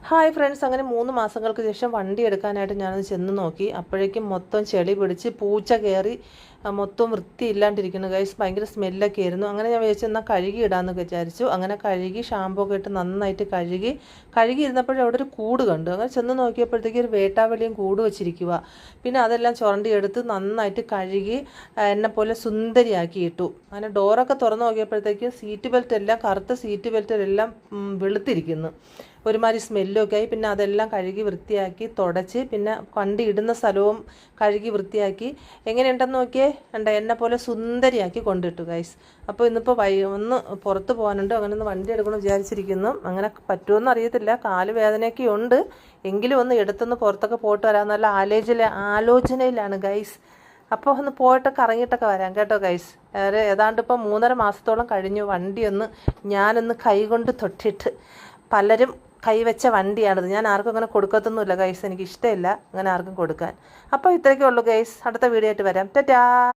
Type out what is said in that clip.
Hi friends, അങ്ങനെ 3 മാസങ്ങൾക്ക് ശേഷം വണ്ടി എടുക്കാനായിട്ട് ഞാനത് ചെന്ന് നോക്കി. അപ്പോഴേക്കും മൊത്തം ചെളി പിടിച്ച് പൂച്ച കയറി മൊത്തം വൃത്തിയില്ലാണ്ടിരിക്കുന്നു ഗൈസ്. ഭയങ്കര സ്മെല്ലൊക്കെ ആയിരുന്നു. അങ്ങനെ ഞാൻ വിചാരിച്ചു എന്നാൽ കഴുകി ഇടാമെന്ന് വിചാരിച്ചു. അങ്ങനെ കഴുകി ഷാമ്പൂ ഒക്കെ ഇട്ട് നന്നായിട്ട് കഴുകി ഇരുന്നപ്പോഴും അവിടെ ഒരു കൂട് കണ്ടു. അങ്ങനെ ചെന്ന് നോക്കിയപ്പോഴത്തേക്ക് ഒരു വേട്ടാവലിയും കൂട് വെച്ചിരിക്കുക. പിന്നെ അതെല്ലാം ചുരണ്ടി എടുത്ത് നന്നായിട്ട് കഴുകി എന്നെപ്പോലെ സുന്ദരിയാക്കി ഇട്ടു. അങ്ങനെ ഡോറൊക്കെ തുറന്ന് നോക്കിയപ്പോഴത്തേക്ക് സീറ്റ് ബെൽറ്റ് എല്ലാം കറുത്ത സീറ്റ് ബെൽറ്റിലെല്ലാം വെളുത്തിരിക്കുന്നു. ഒരുമാതിരി സ്മെല്ലൊക്കെ ആയി. പിന്നെ അതെല്ലാം കഴുകി വൃത്തിയാക്കി തുടച്ച് പിന്നെ വണ്ടി ഇടുന്ന സ്ഥലവും കഴുകി വൃത്തിയാക്കി എങ്ങനെയുണ്ടെന്ന് നോക്കിയേ. എന്നെ പോലെ സുന്ദരിയാക്കി കൊണ്ടിട്ടു ഗൈസ്. അപ്പോൾ ഇന്നിപ്പോൾ ഒന്ന് പുറത്ത് പോകാനുണ്ട്. അങ്ങനെ ഒന്ന് വണ്ടി എടുക്കണമെന്ന് വിചാരിച്ചിരിക്കുന്നു. അങ്ങനെ പറ്റുമെന്ന് അറിയത്തില്ല, കാല് വേദനയൊക്കെ ഉണ്ട്. എങ്കിലും ഒന്ന് എടുത്തൊന്ന് പുറത്തൊക്കെ പോയിട്ട് വരാം നല്ല ആലോചനയിലാണ് ഗൈസ്. അപ്പോൾ ഒന്ന് പോയിട്ടൊക്കെ ഇറങ്ങിയിട്ടൊക്കെ വരാം കേട്ടോ ഗൈസ്. ഏതാണ്ട് ഇപ്പോൾ 3.5 മാസത്തോളം കഴിഞ്ഞു വണ്ടിയൊന്ന് ഞാനൊന്ന് കൈകൊണ്ട് തൊട്ടിട്ട്. പലരും കൈവച്ച വണ്ടിയാണിത്. ഞാൻ ആർക്കും അങ്ങനെ കൊടുക്കത്തൊന്നുമില്ല ഗൈസ്, എനിക്ക് ഇഷ്ടമില്ല അങ്ങനെ ആർക്കും കൊടുക്കാൻ. അപ്പോൾ ഇത്രയൊക്കെ ഉള്ളൂ ഗൈസ്. അടുത്ത വീഡിയോ ആയിട്ട് വരാം. ടാറ്റാ.